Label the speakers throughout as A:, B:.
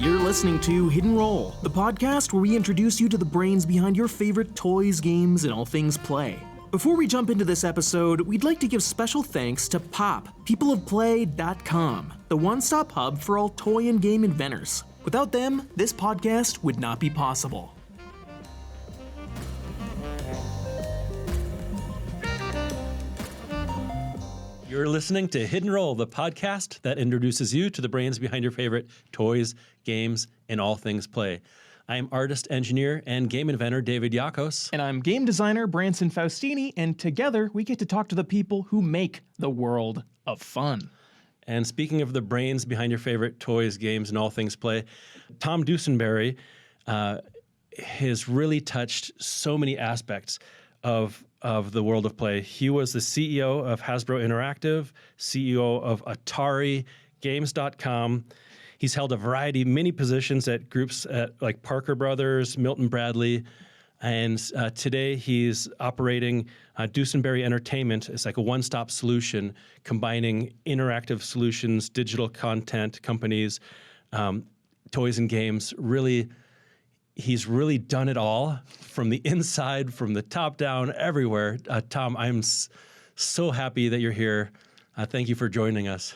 A: You're listening to Hidden Roll, the podcast where we introduce you to the brains behind your favorite toys, games, and all things play. Before we jump into this episode, we'd like to give special thanks to Pop, peopleofplay.com, the one-stop hub for all toy and game inventors. Without them, this podcast would not be possible.
B: You're listening to Hidden Roll, the podcast that introduces you to the brains behind your favorite toys, games, and all things play. I am artist, engineer, and game inventor David Yakos.
A: And I'm game designer Branson Faustini, and together we get to talk to the people who make the world of fun.
B: And speaking of the brains behind your favorite toys, games, and all things play, Tom Dusenberry has really touched so many aspects of the world of play. He was the CEO of Hasbro Interactive, CEO of Atari, Games.com. He's held a variety, many positions at groups like Parker Brothers, Milton Bradley, and today he's operating Dusenberry Entertainment. It's like a one-stop solution, combining interactive solutions, digital content companies, toys and games. Really, he's really done it all from the inside, from the top down, everywhere. Tom, I'm so happy that you're here. Thank you for joining us.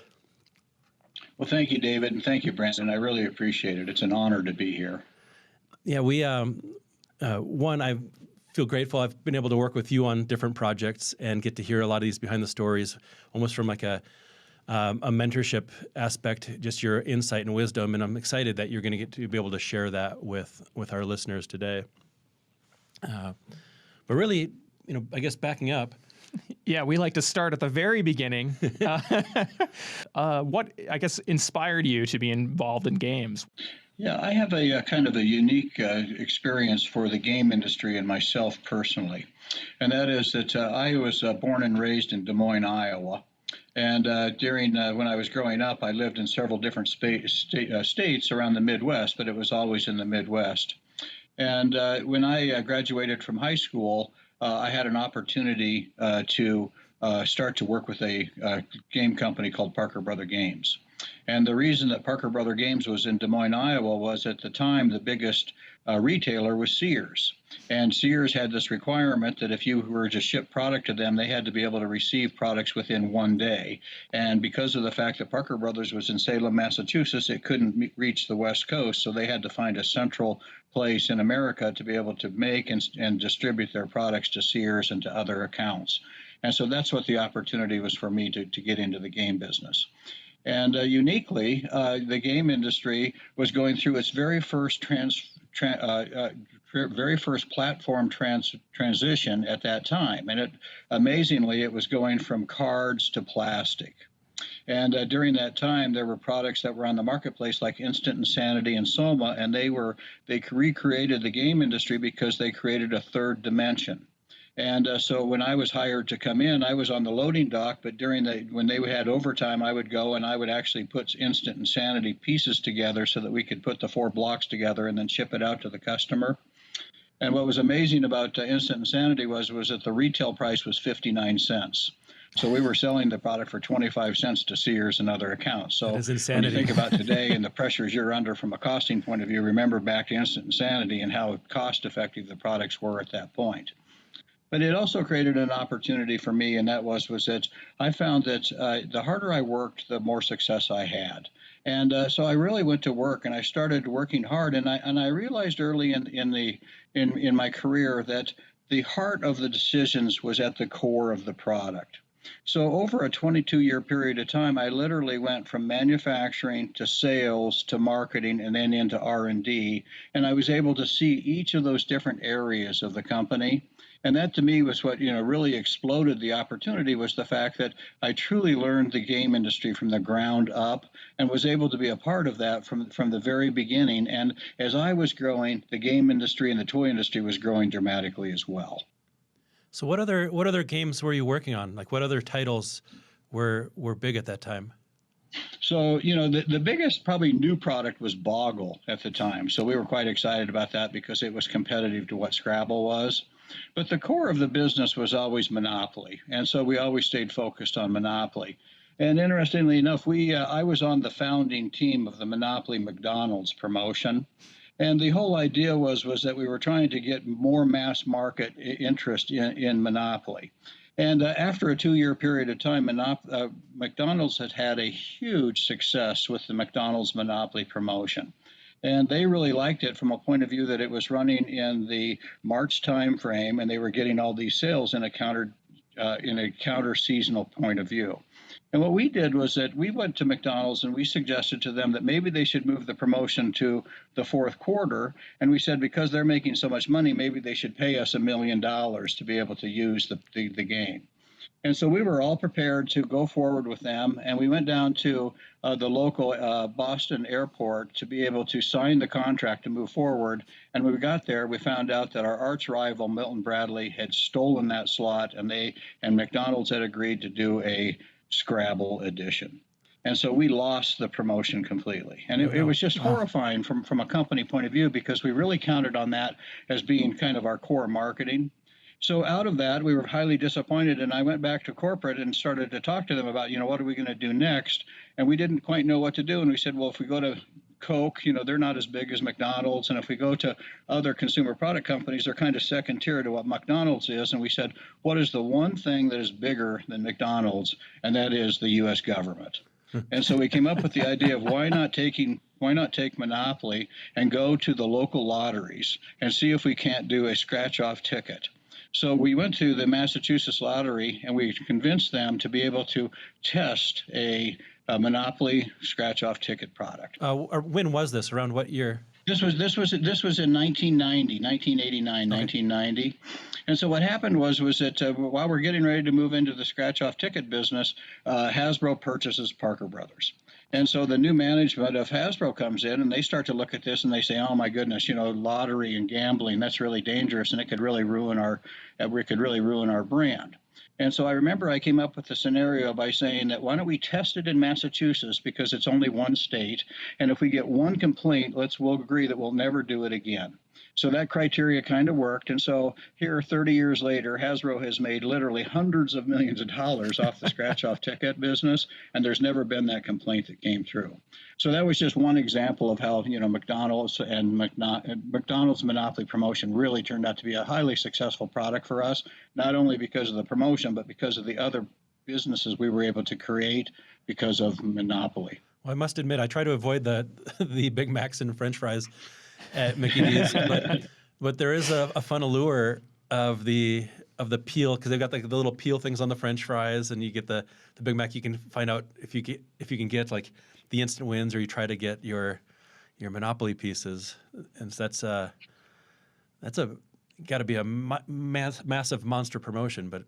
C: Well, thank you, David, and thank you, Branson. I really appreciate it. It's an honor to be here.
B: Yeah, I feel grateful. I've been able to work with you on different projects and get to hear a lot of these behind the stories, almost from like a mentorship aspect, just your insight and wisdom. And I'm excited that you're going to get to be able to share that with our listeners today. But really, I guess backing up.
A: Yeah, we like to start at the very beginning. What, I guess, inspired you to be involved in games?
C: Yeah, I have a kind of a unique experience for the game industry and myself personally. And that is that I was born and raised in Des Moines, Iowa. And during when I was growing up, I lived in several different states around the Midwest, but it was always in the Midwest. And when I graduated from high school, I had an opportunity to start to work with a game company called Parker Brother Games. And the reason that Parker Brother Games was in Des Moines, Iowa, was at the time the biggest retailer was Sears. And Sears had this requirement that if you were to ship product to them, they had to be able to receive products within one day. And because of the fact that Parker Brothers was in Salem, Massachusetts, it couldn't reach the West Coast. So they had to find a central place in America to be able to make and distribute their products to Sears and to other accounts. And so that's what the opportunity was for me to get into the game business. And uniquely, the game industry was going through its very first platform transition at that time. And amazingly, it was going from cards to plastic. And during that time, there were products that were on the marketplace like Instant Insanity and Soma, and they recreated the game industry because they created a third dimension. And so when I was hired to come in, I was on the loading dock, but when they had overtime, I would go and I would actually put Instant Insanity pieces together so that we could put the 4 blocks together and then ship it out to the customer. And what was amazing about Instant Insanity was that the retail price was 59 cents. So we were selling the product for 25 cents to Sears and other accounts. So
B: that is insanity.
C: When you think about today and the pressures you're under from a costing point of view, remember back to Instant Insanity and how cost effective the products were at that point. But it also created an opportunity for me, and that was that I found that the harder I worked, the more success I had. And so I really went to work, and I started working hard. And I realized early in my career that the heart of the decisions was at the core of the product. So over a 22-year period of time, I literally went from manufacturing to sales to marketing and then into R&D, and I was able to see each of those different areas of the company. And that to me was what really exploded the opportunity, was the fact that I truly learned the game industry from the ground up and was able to be a part of that from the very beginning. And as I was growing, the game industry and the toy industry was growing dramatically as well.
B: So what other games were you working on? Like what other titles were big at that time?
C: So, the biggest probably new product was Boggle at the time. So we were quite excited about that because it was competitive to what Scrabble was. But the core of the business was always Monopoly. And so we always stayed focused on Monopoly. And interestingly enough, I was on the founding team of the Monopoly McDonald's promotion. And the whole idea was that we were trying to get more mass market interest in Monopoly. And after a 2-year period of time, McDonald's had a huge success with the McDonald's Monopoly promotion. And they really liked it from a point of view that it was running in the March time frame, and they were getting all these sales in a counter seasonal point of view. And what we did was that we went to McDonald's and we suggested to them that maybe they should move the promotion to the fourth quarter. And we said, because they're making so much money, maybe they should pay us $1 million to be able to use the game. And so we were all prepared to go forward with them. And we went down to the local Boston airport to be able to sign the contract to move forward. And when we got there, we found out that our arch rival, Milton Bradley, had stolen that slot, and McDonald's had agreed to do a Scrabble edition. And so we lost the promotion completely. And it was just horrifying from a company point of view, because we really counted on that as being kind of our core marketing. So out of that, we were highly disappointed. And I went back to corporate and started to talk to them about, what are we going to do next? And we didn't quite know what to do. And we said, well, if we go to Coke, they're not as big as McDonald's. And if we go to other consumer product companies, they're kind of second tier to what McDonald's is. And we said, what is the one thing that is bigger than McDonald's? And that is the U.S. government. And so we came up with the idea of why not take Monopoly and go to the local lotteries and see if we can't do a scratch-off ticket. So we went to the Massachusetts lottery and we convinced them to be able to test a Monopoly scratch-off ticket product.
B: When was this? Around what year?
C: This was in 1989, 1990. And so what happened was that while we're getting ready to move into the scratch-off ticket business, Hasbro purchases Parker Brothers. And so the new management of Hasbro comes in and they start to look at this and they say, oh my goodness, lottery and gambling, that's really dangerous, and it could really ruin our brand. And so I remember I came up with the scenario by saying that why don't we test it in Massachusetts, because it's only one state, and if we get one complaint, we'll agree that we'll never do it again. So that criteria kind of worked. And so here, 30 years later, Hasbro has made literally hundreds of millions of dollars off the scratch-off ticket business, and there's never been that complaint that came through. So that was just one example of how, McDonald's and McDonald's Monopoly promotion really turned out to be a highly successful product for us, not only because of the promotion, but because of the other businesses we were able to create because of Monopoly.
B: Well, I must admit, I try to avoid the Big Macs and French fries at Mickey D's, but there is a fun allure of the peel, because they've got the little peel things on the French fries, and you get the Big Mac. You can find out if you can get like the instant wins, or you try to get your Monopoly pieces, and so that's got to be a massive monster promotion, but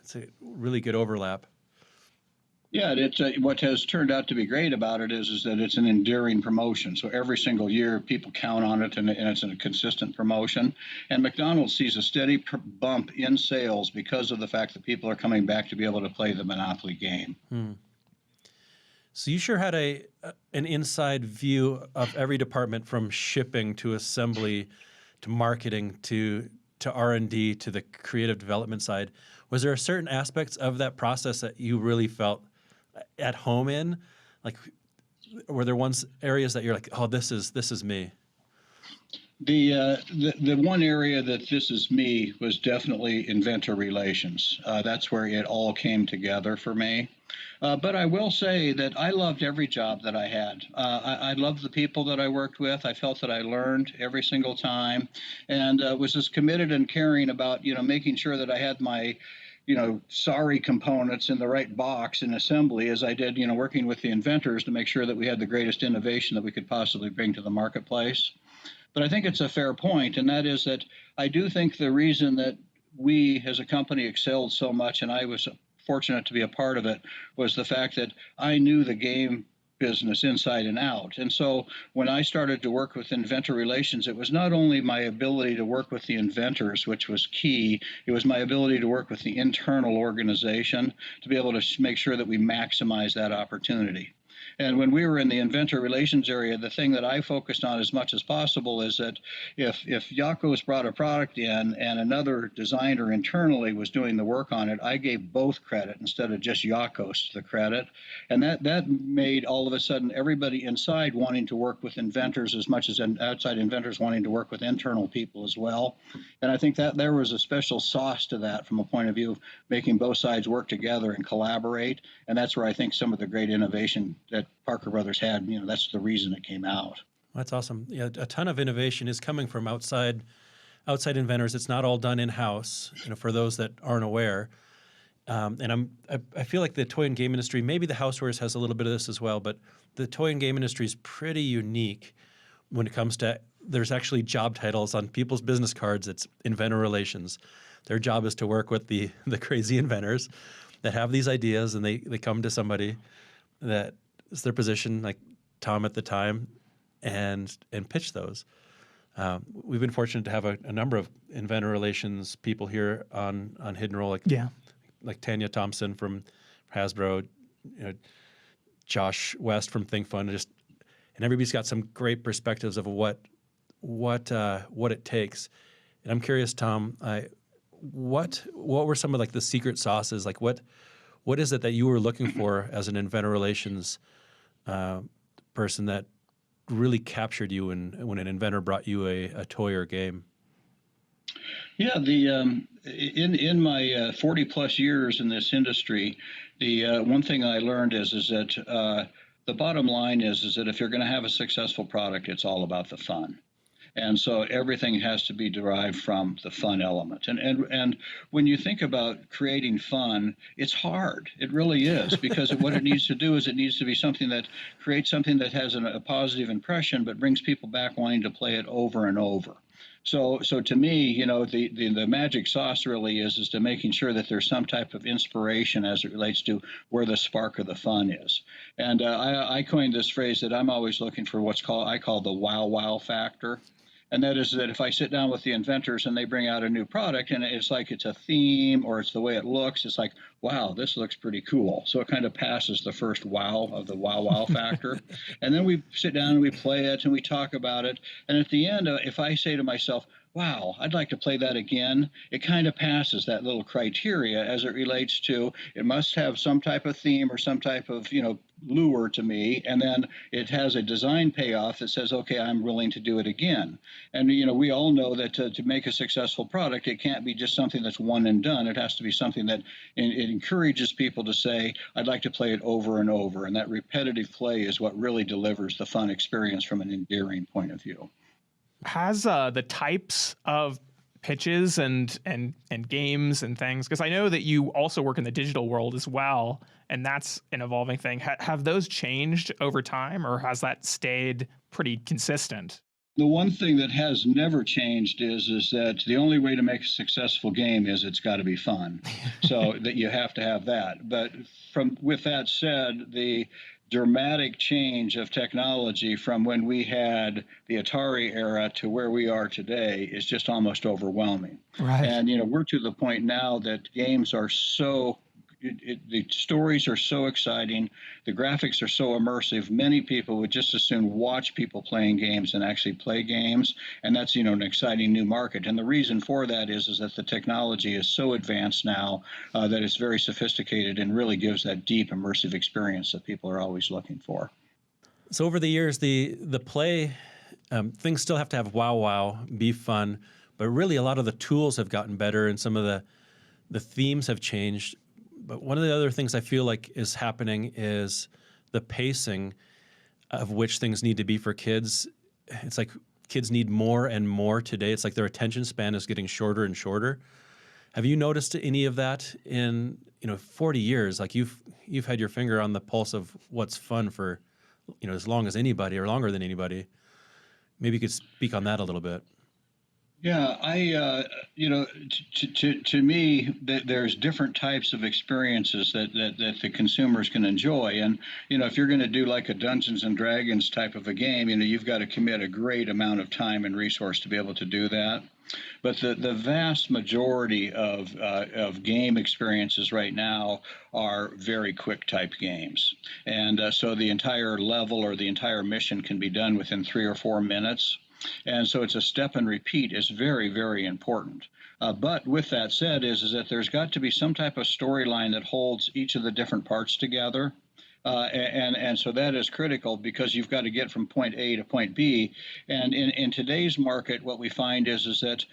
B: it's a really good overlap.
C: Yeah, it's what has turned out to be great about it is that it's an enduring promotion. So every single year, people count on it, and it's a consistent promotion. And McDonald's sees a steady bump in sales because of the fact that people are coming back to be able to play the Monopoly game.
B: So you sure had an inside view of every department, from shipping to assembly to marketing to R&D to the creative development side. Was there certain aspects of that process that you really felt at home in? Like, were there areas that you're like, oh, this is me?
C: The one area that this is me was definitely inventor relations. That's where it all came together for me. But I will say that I loved every job that I had. I loved the people that I worked with. I felt that I learned every single time, and was as committed and caring about making sure that I had my sorry components in the right box in assembly as I did, working with the inventors to make sure that we had the greatest innovation that we could possibly bring to the marketplace. But I think it's a fair point, and that is that I do think the reason that we as a company excelled so much, and I was fortunate to be a part of it, was the fact that I knew the game business inside and out. And so when I started to work with inventor relations, it was not only my ability to work with the inventors, which was key, it was my ability to work with the internal organization to be able to make sure that we maximize that opportunity. And when we were in the inventor relations area, the thing that I focused on as much as possible is that if Yakos brought a product in and another designer internally was doing the work on it, I gave both credit instead of just Yakos the credit. And that made all of a sudden everybody inside wanting to work with inventors as much as outside inventors wanting to work with internal people as well. And I think that there was a special sauce to that from a point of view of making both sides work together and collaborate. And that's where I think some of the great innovation that Parker Brothers had, that's the reason it came out.
B: That's awesome. Yeah, a ton of innovation is coming from outside inventors. It's not all done in-house, for those that aren't aware. And I feel like the toy and game industry, maybe the housewares has a little bit of this as well, but the toy and game industry is pretty unique when it comes to, there's actually job titles on people's business cards. It's inventor relations. Their job is to work with the crazy inventors that have these ideas, and they come to somebody that is their position, like Tom at the time, and pitch those. We've been fortunate to have a number of inventor relations people here on Hidden Roll, like Tanya Thompson from Hasbro, Josh West from Think Fun, and everybody's got some great perspectives of what it takes. And I'm curious, Tom, what were some of like the secret sauces? Like what is it that you were looking for as an inventor relations person that really captured you when an inventor brought you a toy or game?
C: Yeah, in my 40 plus years in this industry, the one thing I learned is that the bottom line is that if you're going to have a successful product, it's all about the fun. And so everything has to be derived from the fun element. And when you think about creating fun, it's hard. It really is, because what it needs to do is it needs to be something that creates something that has a positive impression, but brings people back wanting to play it over and over. So to me, the magic sauce really is to making sure that there's some type of inspiration as it relates to where the spark of the fun is. And I coined this phrase that I'm always looking for I call the wow factor. And that is that if I sit down with the inventors and they bring out a new product and it's like it's a theme or it's the way it looks, it's like, wow, this looks pretty cool. So it kind of passes the first wow of the wow factor. And then we sit down and we play it and we talk about it. And at the end, if I say to myself, wow, I'd like to play that again, it kind of passes that little criteria as it relates to it must have some type of theme or some type of, lure to me. And then it has a design payoff that says, okay, I'm willing to do it again. And, we all know that to make a successful product, it can't be just something that's one and done. It has to be something that it encourages people to say, I'd like to play it over and over. And that repetitive play is what really delivers the fun experience from an endearing point of view.
D: Has the types of pitches and games and things, because I know that you also work in the digital world as well, and that's an evolving thing. Have those changed over time, or has that stayed pretty consistent?
C: The one thing that has never changed is that the only way to make a successful game is it's got to be fun. So that you have to have that. But with that said, the dramatic change of technology from when we had the Atari era to where we are today is just almost overwhelming.
D: Right.
C: And, we're to the point now that games are the stories are so exciting, the graphics are so immersive. Many people would just as soon watch people playing games than actually play games, and that's an exciting new market. And the reason for that is that the technology is so advanced now that it's very sophisticated and really gives that deep immersive experience that people are always looking for.
B: So over the years, the play things still have to have wow, be fun, but really a lot of the tools have gotten better and some of the themes have changed. But one of the other things I feel like is happening is the pacing of which things need to be for kids. It's like kids need more and more today. It's like their attention span is getting shorter and shorter. Have you noticed any of that in 40 years? Like you've had your finger on the pulse of what's fun for as long as anybody or longer than anybody. Maybe you could speak on that a little bit.
C: Yeah, to me, there's different types of experiences that the consumers can enjoy. And, if you're going to do like a Dungeons and Dragons type of a game, you've got to commit a great amount of time and resource to be able to do that. But the vast majority of game experiences right now are very quick type games. And so the entire level or the entire mission can be done within 3 or 4 minutes. And so it's a step and repeat is very, very important. But with that said, is that there's got to be some type of storyline that holds each of the different parts together. And so that is critical because you've got to get from point A to point B. And in today's market, what we find is that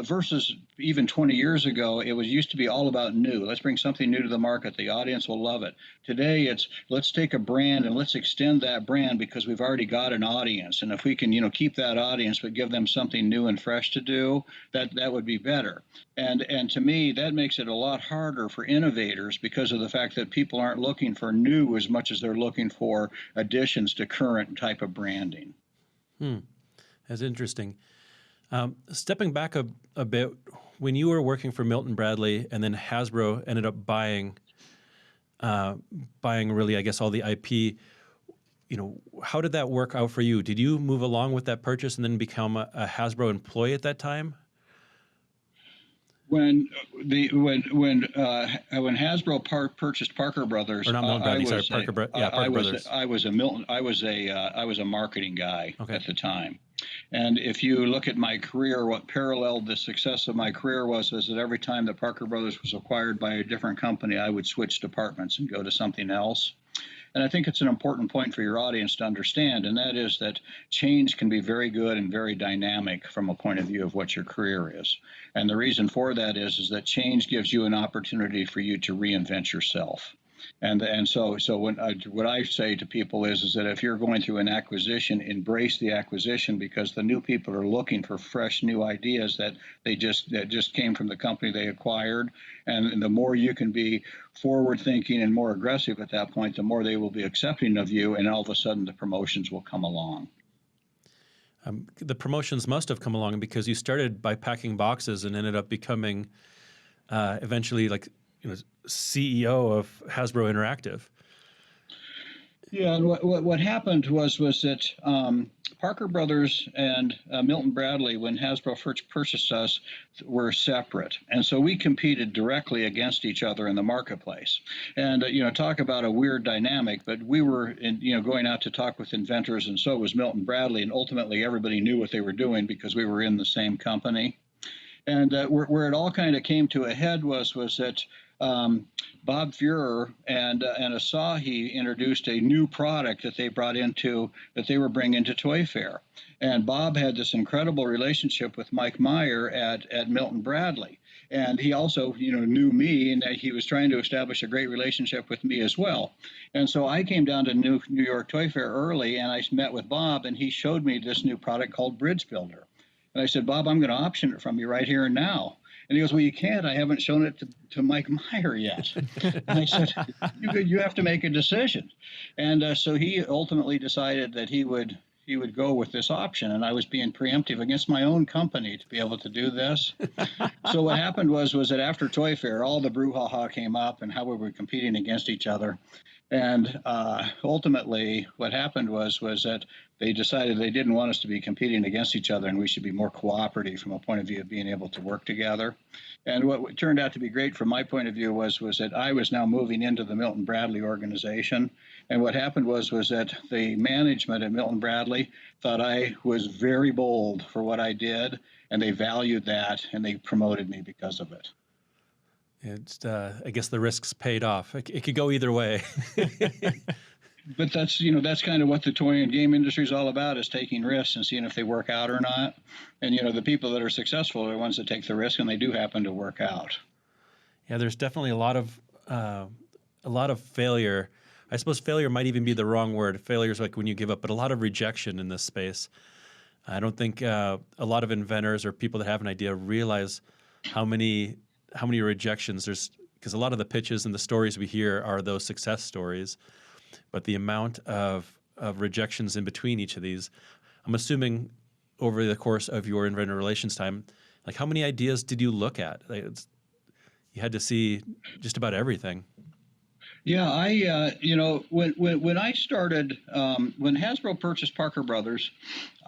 C: versus even 20 years ago, it was used to be all about new. Let's bring something new to the market. The audience will love it. Today, it's let's take a brand and let's extend that brand because we've already got an audience. And if we can, keep that audience but give them something new and fresh to do, that would be better. And to me, that makes it a lot harder for innovators because of the fact that people aren't looking for new as much as they're looking for additions to current type of branding.
B: That's interesting. Stepping back a bit, when you were working for Milton Bradley and then Hasbro ended up buying really, I guess, all the IP, how did that work out for you? Did you move along with that purchase and then become a Hasbro employee at that time?
C: When Hasbro purchased Parker Brothers,
B: or not Milton Bradley, sorry, Parker Brothers.
C: I was a marketing guy at the time. And if you look at my career, what paralleled the success of my career was that every time that Parker Brothers was acquired by a different company, I would switch departments and go to something else. And I think it's an important point for your audience to understand, and that is that change can be very good and very dynamic from a point of view of what your career is. And the reason for that is that change gives you an opportunity for you to reinvent yourself. And so what I say to people is that if you're going through an acquisition, embrace the acquisition because the new people are looking for fresh new ideas that just came from the company they acquired. And the more you can be forward thinking and more aggressive at that point, the more they will be accepting of you. And all of a sudden the promotions will come along.
B: The promotions must have come along because you started by packing boxes and ended up becoming eventually CEO of Hasbro Interactive.
C: Yeah, and what happened was that Parker Brothers and Milton Bradley, when Hasbro first purchased us, were separate, and so we competed directly against each other in the marketplace. And talk about a weird dynamic, but we were going out to talk with inventors, and so was Milton Bradley, and ultimately everybody knew what they were doing because we were in the same company. And where it all kind of came to a head was that Bob Fuhrer and Asahi introduced a new product that they were bringing to Toy Fair. And Bob had this incredible relationship with Mike Meyer at Milton Bradley. And he also, knew me, and that he was trying to establish a great relationship with me as well. And so I came down to New York Toy Fair early, and I met with Bob, and he showed me this new product called Bridge Builder. And I said, Bob, I'm going to option it from you right here and now. And he goes, well, you can't. I haven't shown it to Mike Meyer yet. And I said, you have to make a decision. And so he ultimately decided that he would go with this option. And I was being preemptive against my own company to be able to do this. So what happened was that after Toy Fair, all the brouhaha came up and how we were competing against each other. And ultimately, what happened was that they decided they didn't want us to be competing against each other, and we should be more cooperative from a point of view of being able to work together. And what turned out to be great from my point of view was that I was now moving into the Milton Bradley organization. And what happened was that the management at Milton Bradley thought I was very bold for what I did, and they valued that, and they promoted me because of it.
B: It's, I guess the risks paid off. It could go either way.
C: But that's kind of what the toy and game industry is all about, is taking risks and seeing if they work out or not. And, the people that are successful are the ones that take the risk, and they do happen to work out.
B: Yeah, there's definitely a lot of failure. I suppose failure might even be the wrong word. Failure is like when you give up, but a lot of rejection in this space. I don't think a lot of inventors or people that have an idea realize how many rejections there's, because a lot of the pitches and the stories we hear are those success stories, but the amount of rejections in between each of these, I'm assuming over the course of your inventor relations time, like how many ideas did you look at? You had to see just about everything.
C: Yeah, when I started, when Hasbro purchased Parker Brothers,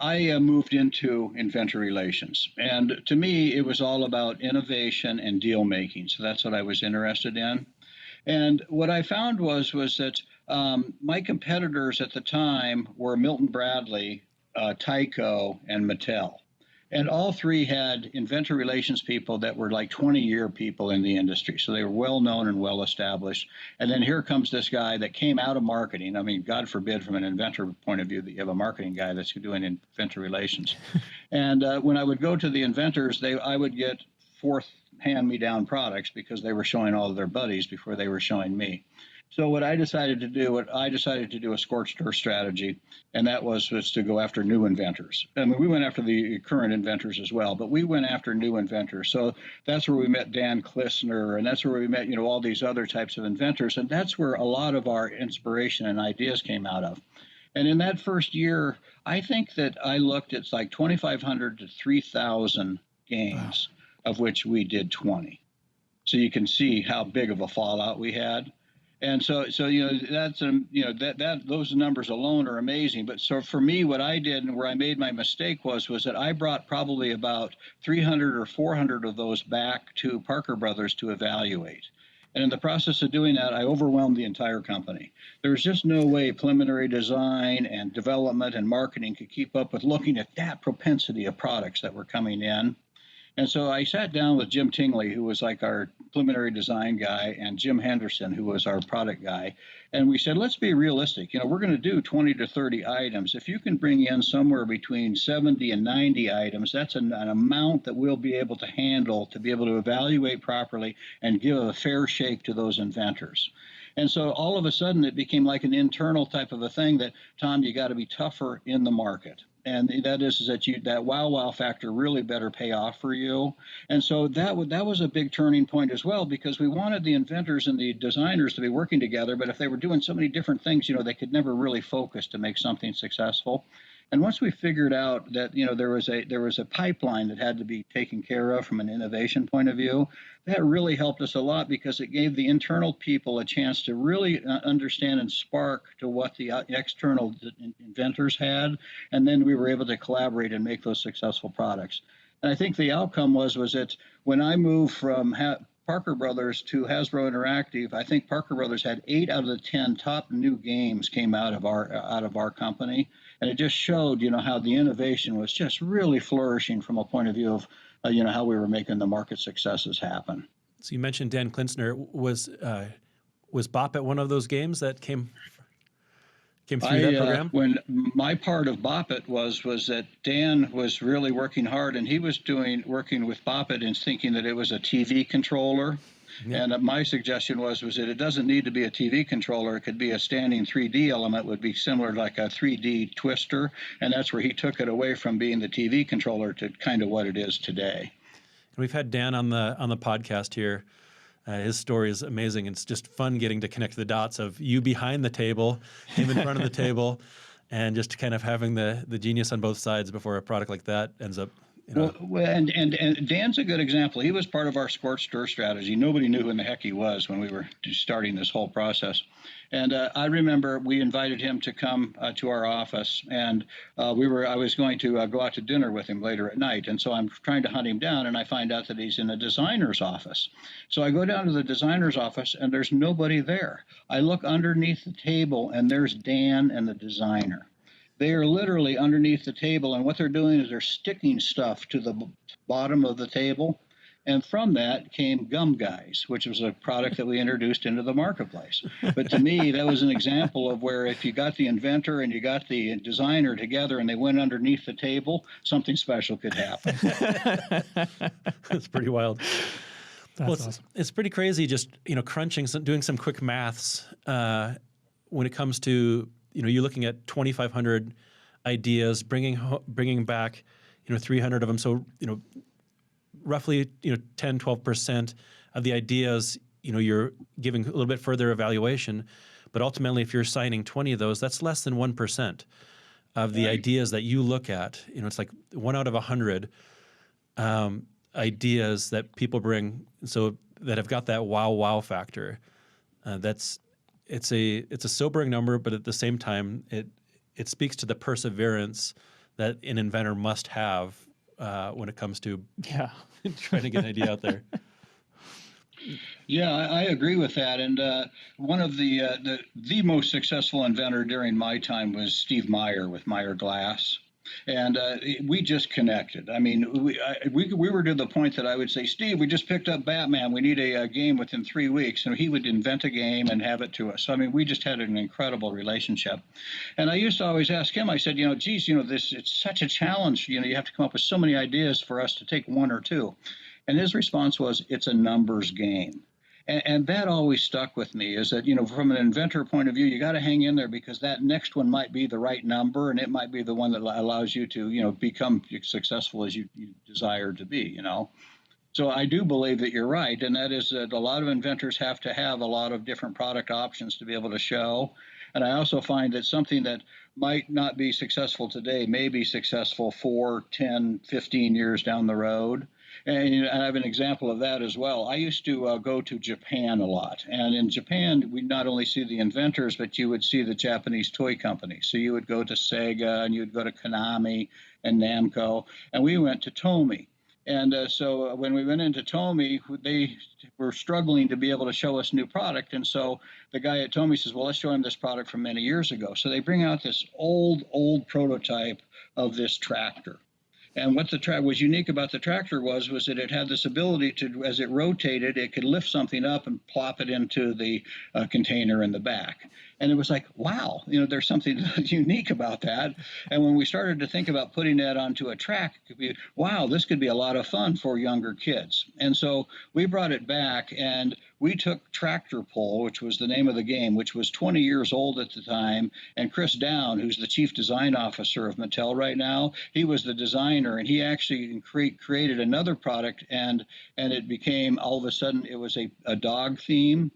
C: I moved into inventor relations, and to me, it was all about innovation and deal making. So that's what I was interested in. And what I found was that my competitors at the time were Milton Bradley, Tyco, and Mattel. And all three had inventor relations people that were like 20-year people in the industry. So they were well known and well established. And then here comes this guy that came out of marketing. I mean, God forbid, from an inventor point of view, that you have a marketing guy that's doing inventor relations. And when I would go to the inventors, I would get fourth hand me down products because they were showing all of their buddies before they were showing me. So what I decided to do a scorched earth strategy, and that was to go after new inventors. I mean, we went after the current inventors as well, but we went after new inventors. So that's where we met Dan Klissner, and that's where we met, all these other types of inventors, and that's where a lot of our inspiration and ideas came out of. And in that first year, I think that I looked at like 2,500 to 3,000 games, of which we did 20. So you can see how big of a fallout we had. And so that's that those numbers alone are amazing. But so for me, what I did and where I made my mistake was that I brought probably about 300 or 400 of those back to Parker Brothers to evaluate. And in the process of doing that, I overwhelmed the entire company. There was just no way preliminary design and development and marketing could keep up with looking at that propensity of products that were coming in. And so I sat down with Jim Tingley, who was like our preliminary design guy, and Jim Henderson, who was our product guy. And we said, let's be realistic. We're going to do 20 to 30 items. If you can bring in somewhere between 70 and 90 items, that's an amount that we'll be able to handle to be able to evaluate properly and give a fair shake to those inventors. And so all of a sudden it became like an internal type of a thing that, Tom, you got to be tougher in the market. And that is that wow factor really better pay off for you. And so that was a big turning point as well, because we wanted the inventors and the designers to be working together. But if they were doing so many different things, they could never really focus to make something successful. And once we figured out that there was a pipeline that had to be taken care of from an innovation point of view, that really helped us a lot because it gave the internal people a chance to really understand and spark to what the external inventors had, and then we were able to collaborate and make those successful products. And I think the outcome was that when I moved from Parker Brothers to Hasbro Interactive, I think Parker Brothers had 8 out of the 10 top new games came out of our company, and it just showed how the innovation was just really flourishing from a point of view of how we were making the market successes happen.
B: So you mentioned Dan Klinsner. Was Bop at one of those games that came through that program?
C: When my part of Bop It was that Dan was really working hard, and he was working with Bop It and thinking that it was a TV controller. Yeah. And my suggestion was that it doesn't need to be a TV controller. It could be a standing 3D element, would be similar like a 3D twister. And that's where he took it away from being the TV controller to kind of what it is today.
B: And we've had Dan on the podcast here. His story is amazing. It's just fun getting to connect the dots of you behind the table, him in front of the table, and just kind of having the genius on both sides before a product like that ends up.
C: Well, and Dan's a good example. He was part of our scorched earth strategy. Nobody knew who in the heck he was when we were starting this whole process. And I remember we invited him to come to our office, and I was going to go out to dinner with him later at night. And so I'm trying to hunt him down, and I find out that he's in a designer's office. So I go down to the designer's office, and there's nobody there. I look underneath the table, and there's Dan and the designer. They are literally underneath the table, and what they're doing is they're sticking stuff to the bottom of the table. And from that came Gum Guys, which was a product that we introduced into the marketplace. But to me, that was an example of where if you got the inventor and you got the designer together and they went underneath the table, something special could happen.
B: That's pretty wild.
D: That's awesome.
B: It's pretty crazy just, crunching, doing some quick maths when it comes to, you're looking at 2,500 ideas, bringing back, 300 of them. So, roughly, 10, 12% of the ideas, you're giving a little bit further evaluation. But ultimately, if you're assigning 20 of those, that's less than 1% of the ideas that you look at. It's like 1 out of 100 ideas that people bring, so that have got that wow factor. That's it's a sobering number, but at the same time, it speaks to the perseverance that an inventor must have when it comes to trying to get an idea out there.
C: Yeah, I agree with that. And one of the most successful inventor during my time was Steve Meyer with Meyer Glass. And we just connected. I mean, we were to the point that I would say, Steve, we just picked up Batman. We need a game within 3 weeks. And he would invent a game and have it to us. So, I mean, we just had an incredible relationship. And I used to always ask him, I said, geez, it's such a challenge. You have to come up with so many ideas for us to take one or two. And his response was, it's a numbers game. And that always stuck with me, is that, from an inventor point of view, you got to hang in there, because that next one might be the right number, and it might be the one that allows you to, become successful as you desire to be, So I do believe that you're right, and that is that a lot of inventors have to have a lot of different product options to be able to show. And I also find that something that might not be successful today may be successful 4, 10, 15 years down the road. And I have an example of that as well. I used to go to Japan a lot. And in Japan, we not only see the inventors, but you would see the Japanese toy companies. So you would go to Sega, and you would go to Konami and Namco. And we went to Tomy. And so when we went into Tomy, they were struggling to be able to show us new product. And so the guy at Tomy says, well, let's show him this product from many years ago. So they bring out this old prototype of this tractor. And what was unique about the tractor was that it had this ability to, as it rotated, it could lift something up and plop it into the container in the back. And it was like, wow, there's something unique about that. And when we started to think about putting that onto a track, it could be, wow, this could be a lot of fun for younger kids. And so we brought it back, and we took Tractor Pull, which was the name of the game, which was 20 years old at the time. And Chris Down, who's the chief design officer of Mattel right now, he was the designer, and he actually created another product, and it became, all of a sudden, it was a dog theme.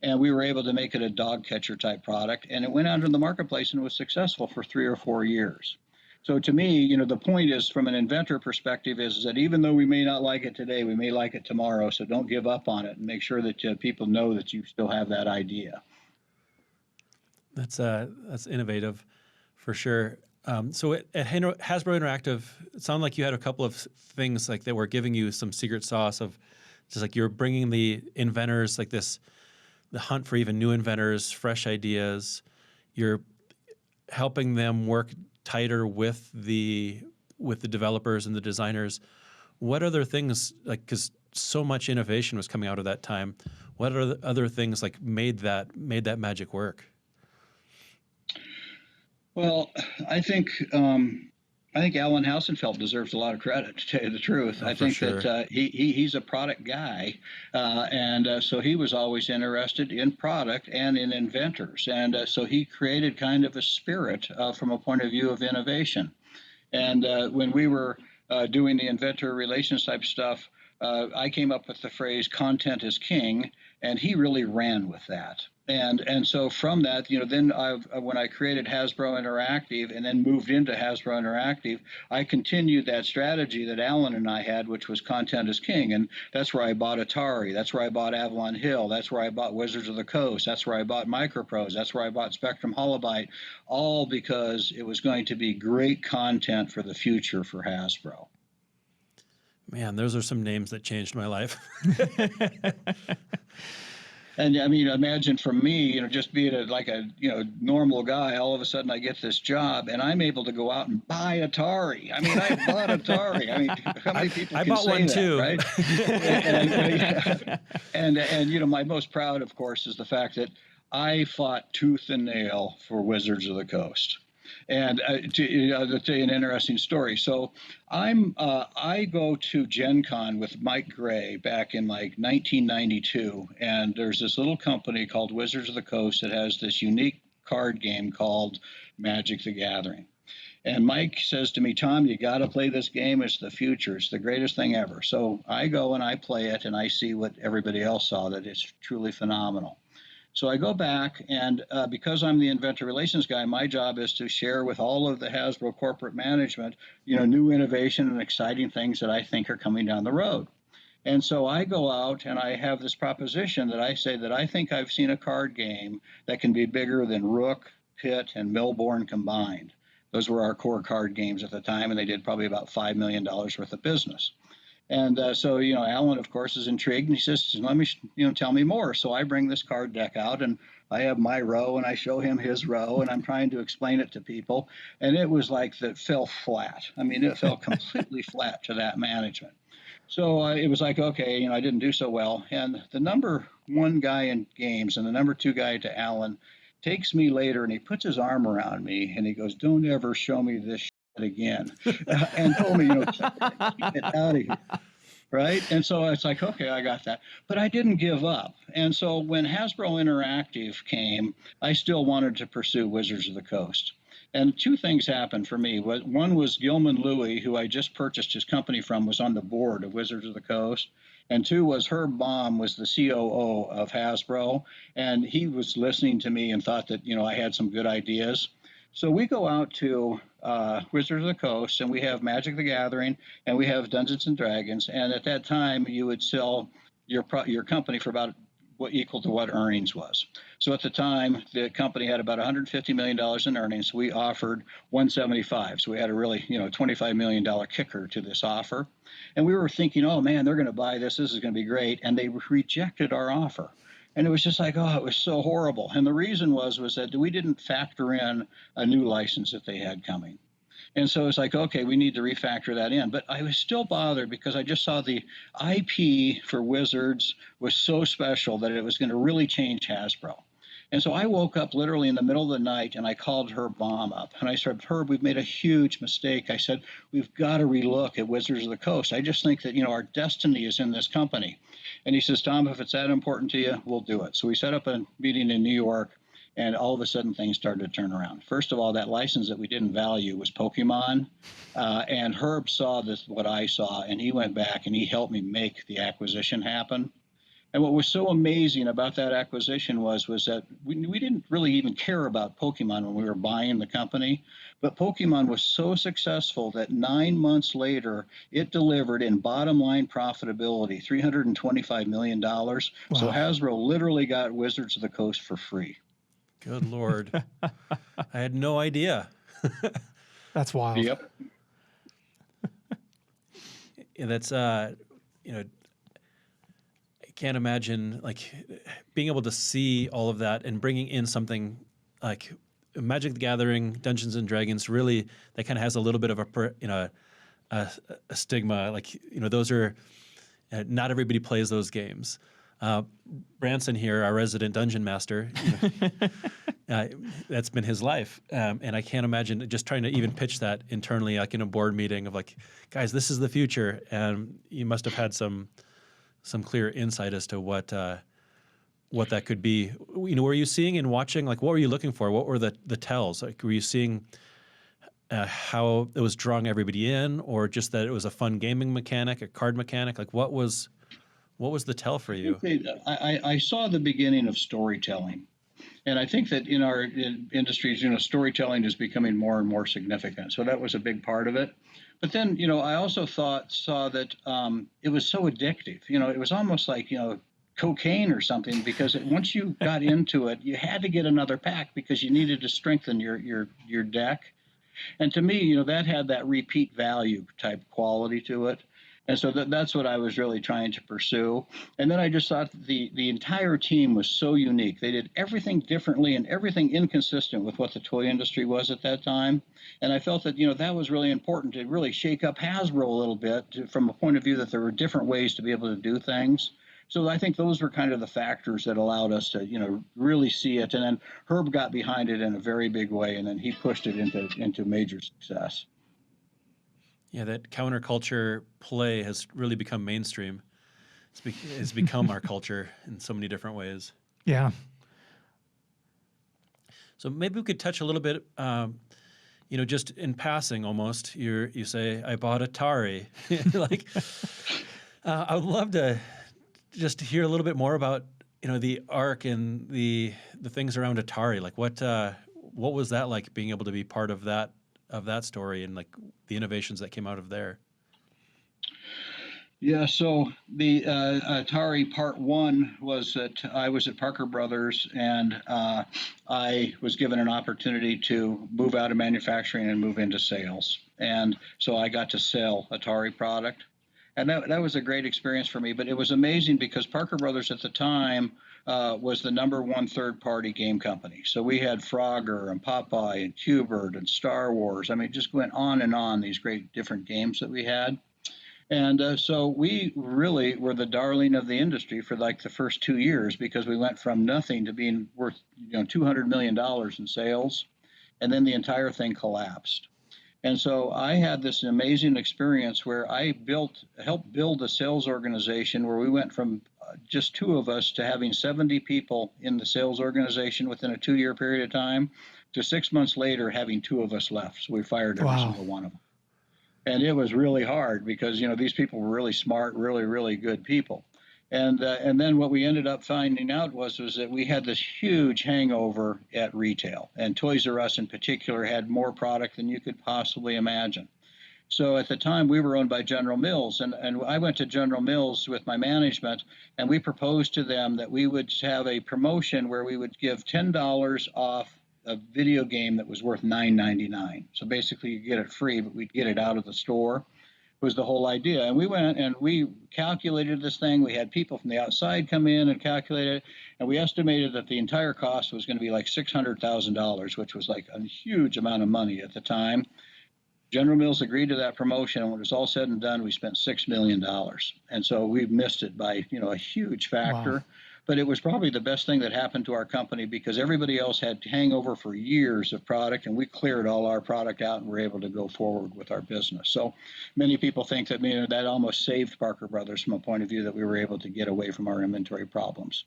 C: And we were able to make it a dog catcher type product. And it went out into the marketplace and was successful for 3 or 4 years. So to me, the point is, from an inventor perspective, is that even though we may not like it today, we may like it tomorrow. So don't give up on it, and make sure that people know that you still have that idea.
B: That's innovative, for sure. So at Hasbro Interactive, it sounded like you had a couple of things like that were giving you some secret sauce of just like you're bringing the inventors, like the hunt for even new inventors, fresh ideas. You're helping them work tighter with the developers and the designers. What other things, like, because so much innovation was coming out of that time, what are the other things like made that magic work?
C: Well, I think Alan Hausenfeld deserves a lot of credit, to tell you the truth. I think
B: sure.
C: that he's a product guy, and so he was always interested in product and in inventors. And so he created kind of a spirit from a point of view of innovation. And when we were doing the inventor relations type stuff, I came up with the phrase "content is king," and he really ran with that. And so from that, then when I created Hasbro Interactive and then moved into Hasbro Interactive, I continued that strategy that Alan and I had, which was content is king. And that's where I bought Atari. That's where I bought Avalon Hill. That's where I bought Wizards of the Coast. That's where I bought Microprose. That's where I bought Spectrum Holobyte, all because it was going to be great content for the future for Hasbro.
B: Man, those are some names that changed my life.
C: And I mean, imagine for me, just being a normal guy, all of a sudden I get this job and I'm able to go out and buy Atari. I mean, I bought Atari. I mean, how many people can say that, too, right? and my most proud, of course, is the fact that I fought tooth and nail for Wizards of the Coast. And to tell you an interesting story. So I go to Gen Con with Mike Gray back in 1992, and there's this little company called Wizards of the Coast that has this unique card game called Magic the Gathering. And Mike says to me, Tom, you got to play this game. It's the future. It's the greatest thing ever. So I go and I play it, and I see what everybody else saw, that it's truly phenomenal. So I go back, and because I'm the inventor relations guy, my job is to share with all of the Hasbro corporate management, new innovation and exciting things that I think are coming down the road. And so I go out and I have this proposition that I say that I think I've seen a card game that can be bigger than Rook, Pit, and Melbourne combined. Those were our core card games at the time, and they did probably about $5 million worth of business. And so, Alan, of course, is intrigued, and he says, "Let me, tell me more." So I bring this card deck out, and I have my row, and I show him his row, and I'm trying to explain it to people, and it was like that fell flat. I mean, it fell completely flat to that management. So it was like, okay, I didn't do so well. And the number one guy in games and the number two guy to Alan takes me later, and he puts his arm around me, and he goes, "Don't ever show me this shit again," and told me, keep it out of here. Right. And so it's like, okay, I got that. But I didn't give up. And so when Hasbro Interactive came, I still wanted to pursue Wizards of the Coast. And two things happened for me. One was Gilman Louie, who I just purchased his company from, was on the board of Wizards of the Coast. And two was Herb Baum was the COO of Hasbro. And he was listening to me and thought that, I had some good ideas. So we go out to Wizards of the Coast, and we have Magic the Gathering, and we have Dungeons and Dragons. And at that time, you would sell your company for about what equal to what earnings was. So at the time, the company had about $150 million in earnings. We offered 175. So we had a really, $25 million kicker to this offer. And we were thinking, oh, man, they're going to buy this. This is going to be great. And they rejected our offer. And it was just like, oh, it was so horrible. And the reason was that we didn't factor in a new license that they had coming. And so it's like, okay, we need to refactor that in. But I was still bothered because I just saw the IP for Wizards was so special that it was going to really change Hasbro. And so I woke up literally in the middle of the night, and I called Herb Baum up. And I said, "Herb, we've made a huge mistake." I said, "We've got to relook at Wizards of the Coast. I just think that, our destiny is in this company." And he says, "Tom, if it's that important to you, we'll do it." So we set up a meeting in New York, and all of a sudden things started to turn around. First of all, that license that we didn't value was Pokemon. And Herb saw what I saw, and he went back and he helped me make the acquisition happen. And what was so amazing about that acquisition was that we didn't really even care about Pokemon when we were buying the company. But Pokemon was so successful that 9 months later, it delivered in bottom line profitability, $325 million. Wow. So Hasbro literally got Wizards of the Coast for free.
B: Good Lord. I had no idea.
D: That's wild.
C: Yep.
B: Yeah, that's, I can't imagine being able to see all of that and bringing in something like Magic the Gathering, Dungeons and Dragons. Really, that kind of has a little bit of a stigma. Those are not everybody plays those games. Branson here, our resident dungeon master, that's been his life, and I can't imagine just trying to even pitch that internally, in a board meeting of guys, this is the future, and you must have had some clear insight as to what that could be. Were you seeing and watching? What were you looking for? What were the tells? Were you seeing how it was drawing everybody in, or just that it was a fun gaming mechanic, a card mechanic? What was the tell for you?
C: I saw the beginning of storytelling. And I think that in our industries, storytelling is becoming more and more significant. So that was a big part of it. But then, I also saw that it was so addictive. It was almost like, cocaine or something, because once you got into it, you had to get another pack because you needed to strengthen your deck. And to me, that had that repeat value type quality to it. And so that's what I was really trying to pursue. And then I just thought the entire team was so unique. They did everything differently and everything inconsistent with what the toy industry was at that time. And I felt that, that was really important to really shake up Hasbro a little bit from a point of view that there were different ways to be able to do things. So I think those were kind of the factors that allowed us to, really see it. And then Herb got behind it in a very big way, and then he pushed it into major success.
B: Yeah, that counterculture play has really become mainstream. It's become our culture in so many different ways.
D: Yeah.
B: So maybe we could touch a little bit, just in passing almost. You say, I bought Atari. I would love to just hear a little bit more about, the arc and the things around Atari. What was that like, being able to be part of that story and the innovations that came out of there?
C: Yeah, so the Atari Part One was that I was at Parker Brothers, and I was given an opportunity to move out of manufacturing and move into sales. And so I got to sell Atari product, and that was a great experience for me. But it was amazing because Parker Brothers at the time was the number one third-party game company. So we had Frogger and Popeye and Q*bert and Star Wars. I mean, it just went on and on, these great different games that we had. And so we really were the darling of the industry for like the first 2 years because we went from nothing to being worth $200 million in sales, and then the entire thing collapsed. And so I had this amazing experience where I helped build a sales organization where we went from just two of us to having 70 people in the sales organization within a 2 year period of time, to 6 months later having two of us left. So we fired every
D: Wow.
C: single one of them. And it was really hard because these people were really smart, really, really good people. And then what we ended up finding out was that we had this huge hangover at retail, and Toys R Us in particular had more product than you could possibly imagine. So at the time, we were owned by General Mills, and I went to General Mills with my management, and we proposed to them that we would have a promotion where we would give $10 off a video game that was worth $9.99. So basically, you get it free, but we'd get it out of the store. Was the whole idea. And we went and we calculated this thing. We had people from the outside come in and calculate it, and we estimated that the entire cost was going to be like $600,000, which was like a huge amount of money at the time. General Mills agreed to that promotion, and when it was all said and done, we spent $6 million, and so we missed it by a huge factor.
D: Wow.
C: But it was probably the best thing that happened to our company because everybody else had hangover for years of product, and we cleared all our product out and were able to go forward with our business. So many people think that that almost saved Parker Brothers from a point of view that we were able to get away from our inventory problems.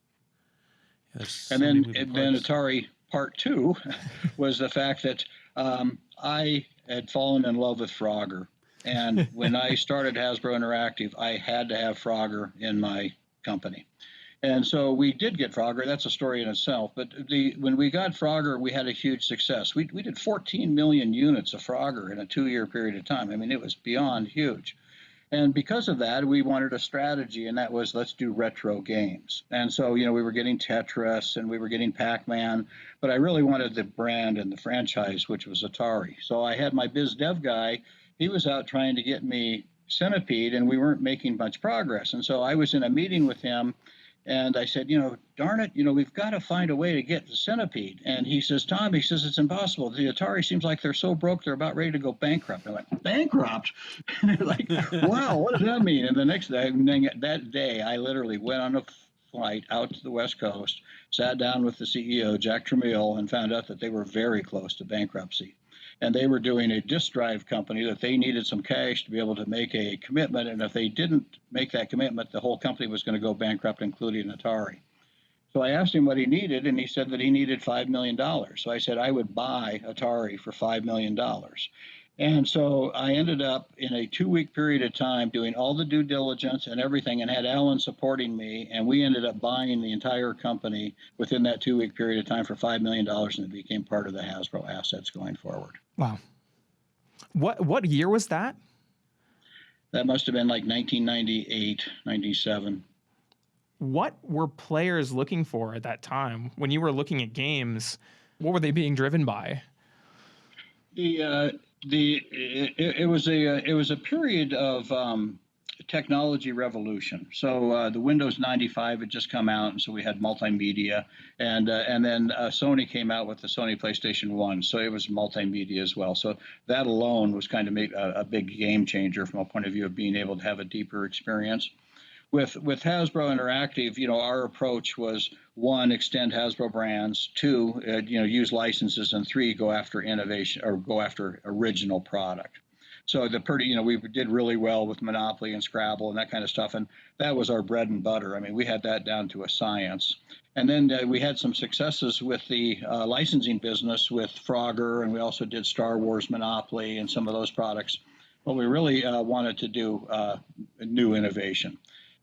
C: And then Atari Part Two was the fact that I had fallen in love with Frogger. And when I started Hasbro Interactive, I had to have Frogger in my company. And so we did get Frogger. That's a story in itself. But when we got Frogger, we had a huge success. We did 14 million units of Frogger in a 2 year period of time. I mean, it was beyond huge. And because of that, we wanted a strategy, and that was let's do retro games. And so, we were getting Tetris and we were getting Pac-Man, but I really wanted the brand and the franchise, which was Atari. So I had my biz dev guy. He was out trying to get me Centipede, and we weren't making much progress. And so I was in a meeting with him, and I said, darn it, we've got to find a way to get the Centipede. And he says, Tom, it's impossible. The Atari seems like they're so broke, they're about ready to go bankrupt. I'm like, bankrupt? And they're like, wow, what does that mean? And the next day, that day, I literally went on a flight out to the West Coast, sat down with the CEO, Jack Tramiel, and found out that they were very close to bankruptcy. And they were doing a disk drive company that they needed some cash to be able to make a commitment. And if they didn't make that commitment, the whole company was going to go bankrupt, including Atari. So I asked him what he needed, and he said that he needed $5 million. So I said I would buy Atari for $5 million. And so I ended up in a 2 week period of time doing all the due diligence and everything, and had Alan supporting me. And we ended up buying the entire company within that 2 week period of time for $5 million, and it became part of the Hasbro assets going forward.
D: Wow. What year was that?
C: That must have been like 1998, 97.
D: What were players looking for at that time? When you were looking at games, what were they being driven by?
C: It was a period of technology revolution. So the Windows 95 had just come out, and so we had multimedia, and then Sony came out with the Sony PlayStation 1, so it was multimedia as well. So that alone was kind of a big game changer from a point of view of being able to have a deeper experience. With Hasbro Interactive, our approach was, one, extend Hasbro brands, two, use licenses, and three, go after innovation or go after original product. So we did really well with Monopoly and Scrabble and that kind of stuff, and that was our bread and butter. I mean, we had that down to a science. And then we had some successes with the licensing business with Frogger, and we also did Star Wars Monopoly and some of those products. But we really wanted to do new innovation.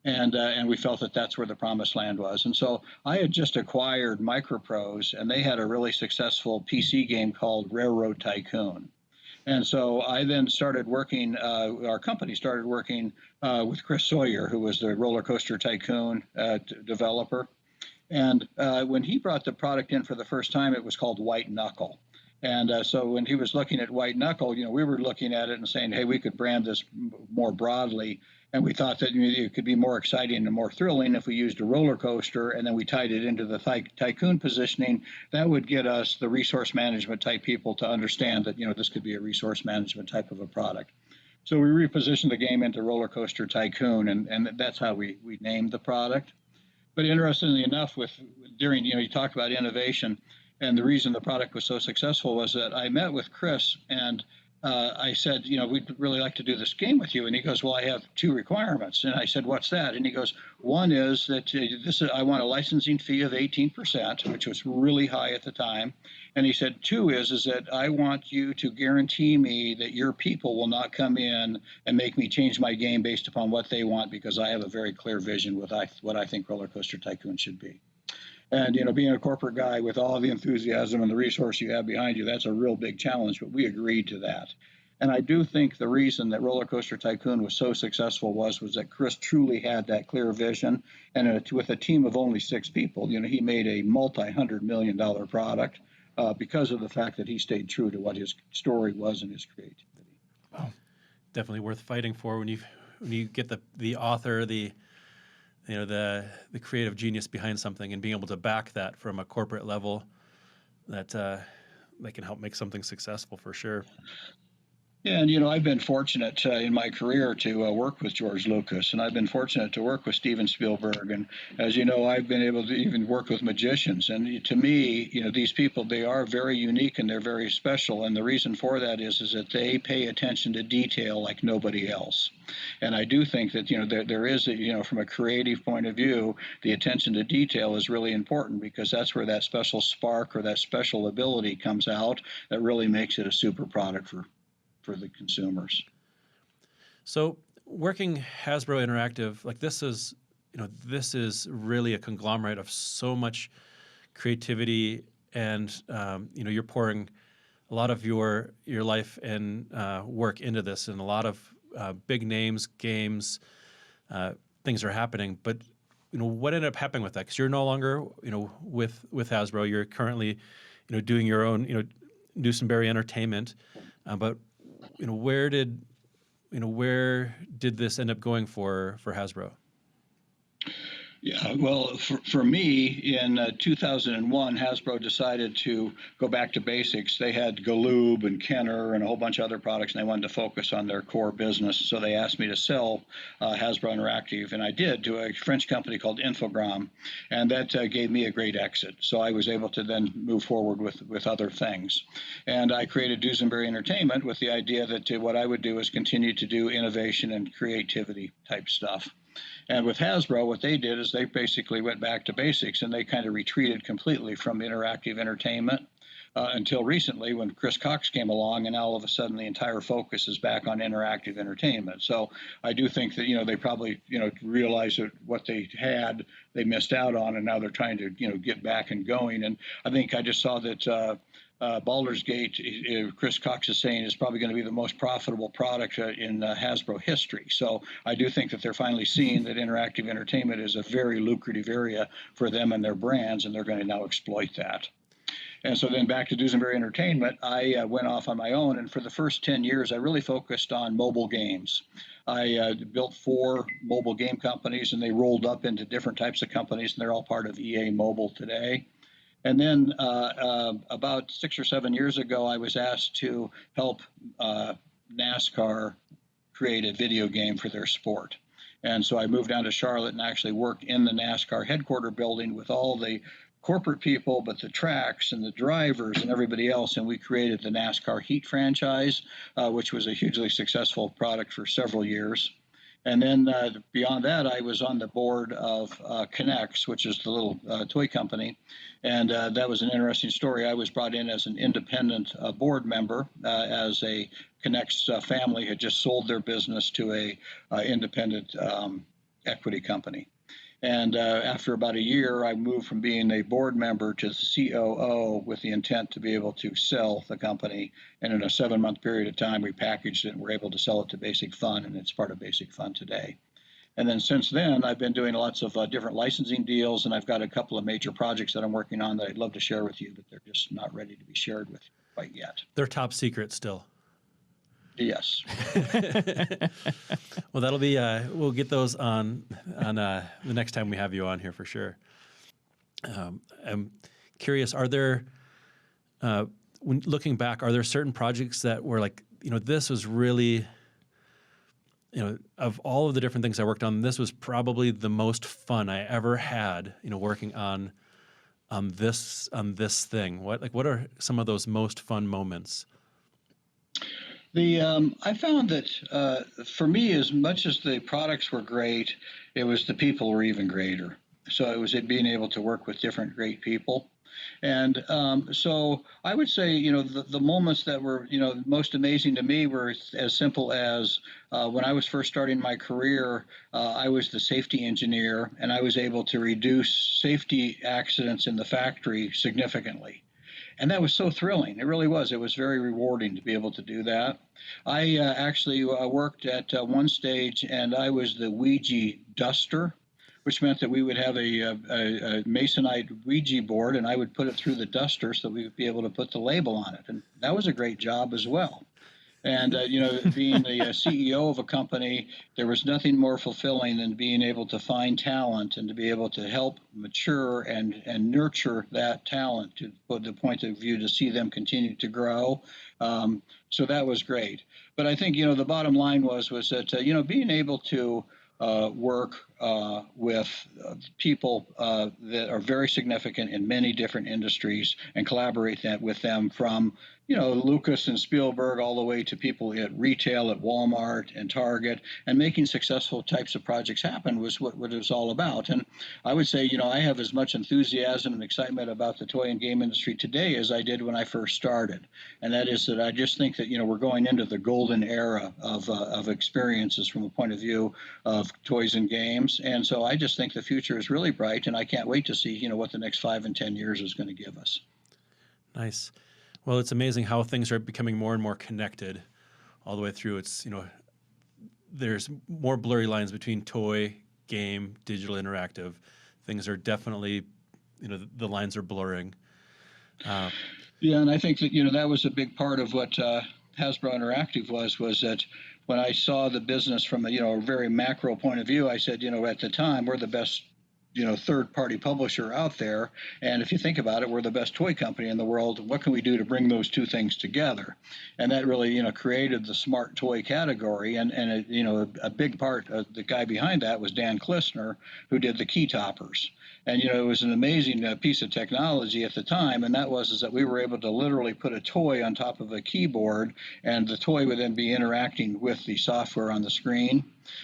C: And we felt that that's where the promised land was. And so I had just acquired Microprose, and they had a really successful PC game called Railroad Tycoon. And so I then started working, our company started working with Chris Sawyer, who was the Rollercoaster Tycoon developer. And when he brought the product in for the first time, it was called White Knuckle. And so when he was looking at White Knuckle, we were looking at it and saying, hey, we could brand this more broadly. And we thought that it could be more exciting and more thrilling if we used a roller coaster and then we tied it into the tycoon positioning. That would get us, the resource management type people, to understand that this could be a resource management type of a product. So we repositioned the game into Rollercoaster Tycoon, and that's how we named the product. But interestingly enough, you talk about innovation, and the reason the product was so successful was that I met with Chris and I said, we'd really like to do this game with you. And he goes, well, I have two requirements. And I said, what's that? And he goes, one is that I want a licensing fee of 18%, which was really high at the time. And he said, two is that I want you to guarantee me that your people will not come in and make me change my game based upon what they want, because I have a very clear vision with what I think Rollercoaster Tycoon should be. And, being a corporate guy with all the enthusiasm and the resource you have behind you, that's a real big challenge, but we agreed to that. And I do think the reason that Rollercoaster Tycoon was so successful was that Chris truly had that clear vision. And with a team of only 6 people, he made a multi-$100 million product because of the fact that he stayed true to what his story was and his creativity.
B: Oh, definitely worth fighting for when you get the author, the creative genius behind something, and being able to back that from a corporate level, that can help make something successful for sure.
C: Yeah, and I've been fortunate in my career to work with George Lucas, and I've been fortunate to work with Steven Spielberg, and as you know, I've been able to even work with magicians. And to me, these people, they are very unique and they're very special, and the reason for that is that they pay attention to detail like nobody else. And I do think that there is from a creative point of view, the attention to detail is really important, because that's where that special spark or that special ability comes out that really makes it a super product for the consumers.
B: So working Hasbro Interactive, this is really a conglomerate of so much creativity, and you're pouring a lot of your life and work into this, and a lot of big names, games, things are happening. But what ended up happening with that? Because you're no longer with Hasbro. You're currently doing your own Dusenberry Entertainment, but where did this end up going for Hasbro?
C: Yeah, well, for me, in 2001, Hasbro decided to go back to basics. They had Galoob and Kenner and a whole bunch of other products, and they wanted to focus on their core business. So they asked me to sell Hasbro Interactive, and I did, to a French company called Infogrames, and that gave me a great exit. So I was able to then move forward with other things. And I created Dusenberry Entertainment with the idea that what I would do is continue to do innovation and creativity type stuff. And with Hasbro, what they did is they basically went back to basics, and they kind of retreated completely from interactive entertainment until recently, when Chris Cox came along, and all of a sudden the entire focus is back on interactive entertainment. So I do think that they probably realized that what they had they missed out on, and now they're trying to get back and going. And I think I just saw that Baldur's Gate, Chris Cox is saying, is probably going to be the most profitable product in Hasbro history. So I do think that they're finally seeing that interactive entertainment is a very lucrative area for them and their brands, and they're going to now exploit that. And so then back to Dusenberry Entertainment, I went off on my own, and for the first 10 years, I really focused on mobile games. I built 4 mobile game companies, and they rolled up into different types of companies, and they're all part of EA Mobile today. And then about 6 or 7 years ago, I was asked to help NASCAR create a video game for their sport. And so I moved down to Charlotte and actually worked in the NASCAR headquarters building with all the corporate people, but the tracks and the drivers and everybody else. And we created the NASCAR Heat franchise, which was a hugely successful product for several years. And then beyond that, I was on the board of K'NEX, which is the little toy company. And that was an interesting story. I was brought in as an independent board member as a K'NEX family had just sold their business to a independent equity company. And after about a year, I moved from being a board member to the COO with the intent to be able to sell the company. And in a 7-month period of time, we packaged it and were able to sell it to Basic Fun, and it's part of Basic Fun today. And then since then, I've been doing lots of different licensing deals, and I've got a couple of major projects that I'm working on that I'd love to share with you, but they're just not ready to be shared with you quite yet.
B: They're top secret still.
C: Yes.
B: Well, that'll be. We'll get those on the next time we have you on here for sure. I'm curious. Are there, when looking back, are there certain projects that were like, this was really, of all of the different things I worked on, this was probably the most fun I ever had. Working on this thing. What are some of those most fun moments?
C: I found that for me, as much as the products were great, it was the people were even greater. So it was being able to work with different great people. And so I would say, the moments that were, most amazing to me were as simple as when I was first starting my career, I was the safety engineer, and I was able to reduce safety accidents in the factory significantly. And that was so thrilling. It really was. It was very rewarding to be able to do that. I actually worked at one stage, and I was the Ouija duster, which meant that we would have a masonite Ouija board, and I would put it through the duster so we would be able to put the label on it. And that was a great job as well. And, being the CEO of a company, there was nothing more fulfilling than being able to find talent and to be able to help mature and nurture that talent to the point of view to see them continue to grow. So that was great. But I think, the bottom line was that, being able to work with people that are very significant in many different industries and collaborate with them from, Lucas and Spielberg all the way to people at retail at Walmart and Target, and making successful types of projects happen was what it was all about. And I would say, I have as much enthusiasm and excitement about the toy and game industry today as I did when I first started. And that is that I just think that, we're going into the golden era of experiences from the point of view of toys and games. And so I just think the future is really bright, and I can't wait to see, what the next 5 and 10 years is going to give us.
B: Nice. Well, it's amazing how things are becoming more and more connected all the way through. It's, there's more blurry lines between toy, game, digital, interactive. Things are definitely, the lines are blurring.
C: Yeah, and I think that, that was a big part of what Hasbro Interactive was that when I saw the business from a very macro point of view, I said, at the time, we're the best third-party publisher out there. And if you think about it, we're the best toy company in the world. What can we do to bring those two things together? And that really, created the smart toy category. And a big part of the guy behind that was Dan Klissner, who did the key toppers. And, it was an amazing piece of technology at the time. And that was that we were able to literally put a toy on top of a keyboard, and the toy would then be interacting with the software on the screen.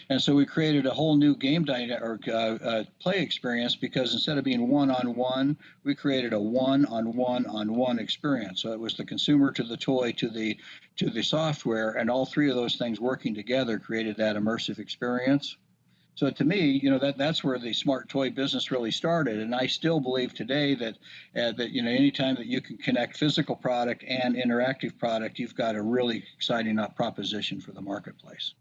C: And so we created a whole new game play experience, because instead of being one-on-one, we created a one-on-one-on-one experience. So it was the consumer to the toy to the software, and all three of those things working together created that immersive experience. So to me, that's where the smart toy business really started. And I still believe today that anytime that you can connect physical product and interactive product, you've got a really exciting proposition for the marketplace.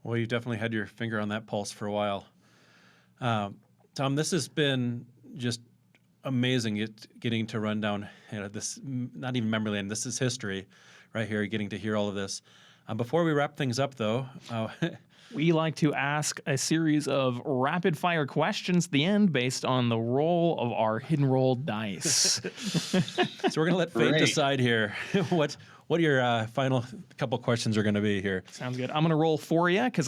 B: Well, you've definitely had your finger on that pulse for a while. Tom, this has been just amazing getting to run down this, not even memory lane, this is history right here, getting to hear all of this. Before we wrap things up, though,
D: we like to ask a series of rapid-fire questions at the end based on the roll of our hidden roll dice.
B: So we're going to let fate decide here what your final couple questions are going to be here.
D: Sounds good. I'm going to roll for you because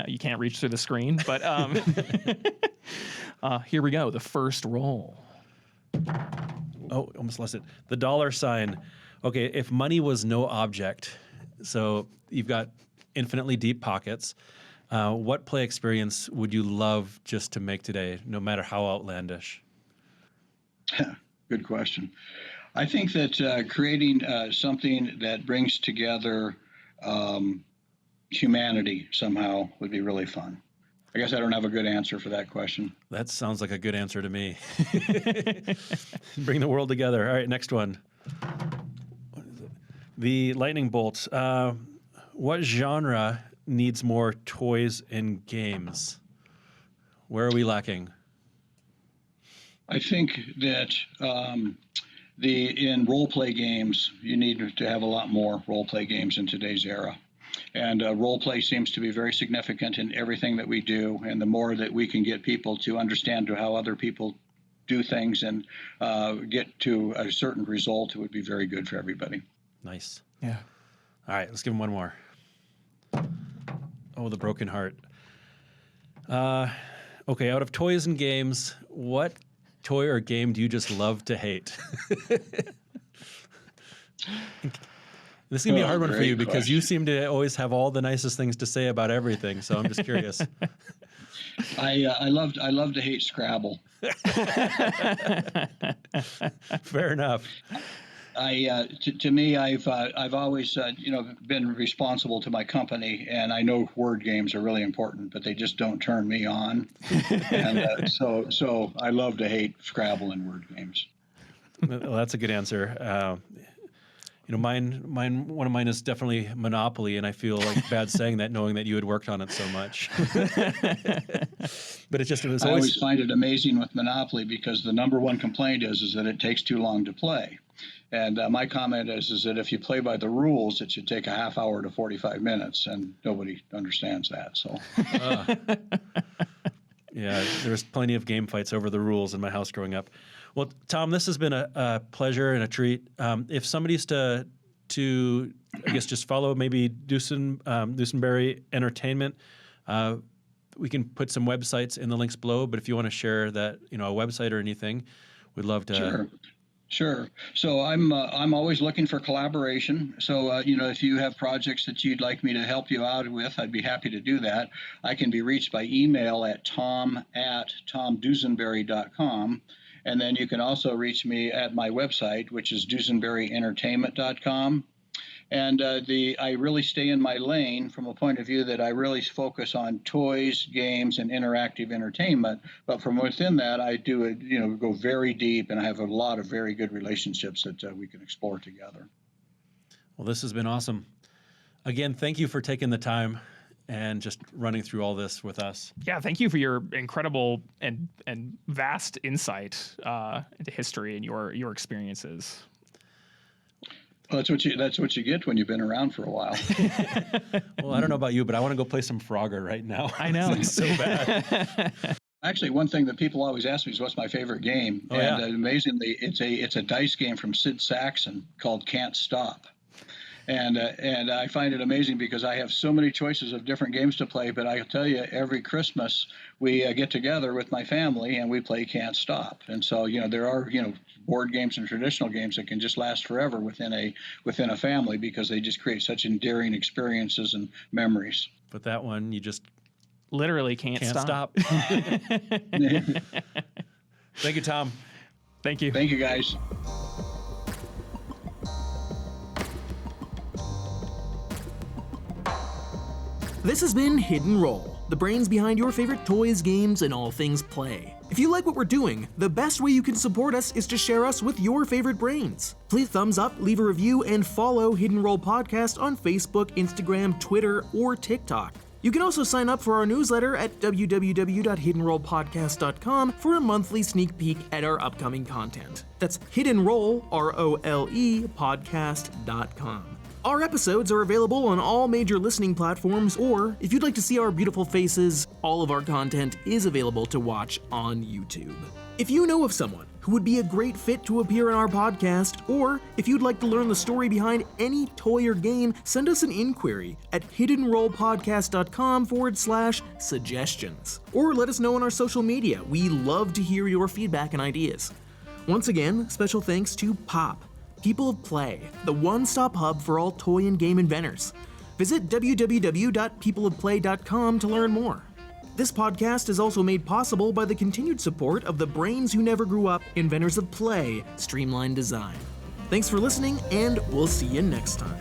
D: you can't reach through the screen. But here we go. The first roll.
B: Oh, almost lost it. The dollar sign. Okay, if money was no object, so you've got infinitely deep pockets, what play experience would you love just to make today, no matter how outlandish?
C: Good question. I think that creating something that brings together humanity somehow would be really fun. I guess I don't have a good answer for that question.
B: That sounds like a good answer to me. Bring the world together. All right, next one. What is it? The lightning bolt. What genre needs more toys and games? Where are we lacking?
C: I think that in role-play games, you need to have a lot more role-play games in today's era. And role-play seems to be very significant in everything that we do. And the more that we can get people to understand how other people do things and get to a certain result, it would be very good for everybody.
B: Nice.
D: Yeah.
B: All right, let's give him one more. Oh, the broken heart. Okay, out of toys and games, what toy or game do you just love to hate? This is going to be a hard one for you because you seem to always have all the nicest things to say about everything, so I'm just curious.
C: I love to hate Scrabble.
B: Fair enough.
C: To me, I've always been responsible to my company, and I know word games are really important, but they just don't turn me on, and so I love to hate Scrabble and word games.
B: Well, that's a good answer. One of mine is definitely Monopoly, and I feel like bad saying that, knowing that you had worked on it so much. But I
C: always find it amazing with Monopoly because the number one complaint is that it takes too long to play. And my comment is that if you play by the rules, it should take a half hour to 45 minutes, and nobody understands that. So,
B: yeah, there was plenty of game fights over the rules in my house growing up. Well, Tom, this has been a pleasure and a treat. If somebody's to I guess just follow maybe Dusenberry Entertainment, we can put some websites in the links below. But if you want to share that, a website or anything, we'd love to.
C: Sure. So I'm always looking for collaboration. So if you have projects that you'd like me to help you out with, I'd be happy to do that. I can be reached by email at tom@tomdusenberry.com. And then you can also reach me at my website, which is dusenberryentertainment.com. And I really stay in my lane from a point of view that I really focus on toys, games, and interactive entertainment. But from within that, I do go very deep, and I have a lot of very good relationships that we can explore together.
B: Well, this has been awesome. Again, thank you for taking the time and just running through all this with us.
D: Yeah, thank you for your incredible and vast insight into history and your experiences.
C: Well, that's what you get when you've been around for a while.
B: Well, I don't know about you, but I want to go play some Frogger right now.
D: I know.
B: It's so bad.
C: Actually, one thing that people always ask me is what's my favorite game.
B: Oh,
C: and
B: yeah.
C: Amazingly, it's a dice game from Sid Saxon called Can't Stop. And I find it amazing because I have so many choices of different games to play, but I tell you, every Christmas we get together with my family and we play Can't Stop. And so, there are, board games and traditional games that can just last forever within a family because they just create such endearing experiences and memories.
B: But that one, you just
D: literally can't stop.
B: Thank you, Tom.
D: Thank you.
C: Thank you, guys.
A: This has been Hidden Roll, the brains behind your favorite toys, games, and all things play. If you like what we're doing, the best way you can support us is to share us with your favorite brains. Please thumbs up, leave a review, and follow Hidden Roll Podcast on Facebook, Instagram, Twitter, or TikTok. You can also sign up for our newsletter at www.hiddenrollpodcast.com for a monthly sneak peek at our upcoming content. That's Hidden Roll, ROLE, podcast.com. Our episodes are available on all major listening platforms, or if you'd like to see our beautiful faces, all of our content is available to watch on YouTube. If you know of someone who would be a great fit to appear in our podcast, or if you'd like to learn the story behind any toy or game, send us an inquiry at hiddenrollpodcast.com/suggestions. Or let us know on our social media. We love to hear your feedback and ideas. Once again, special thanks to Pop, People of Play, the one-stop hub for all toy and game inventors. Visit www.peopleofplay.com to learn more. This podcast is also made possible by the continued support of the brains who never grew up, inventors of play, Streamline Design. Thanks for listening, and we'll see you next time.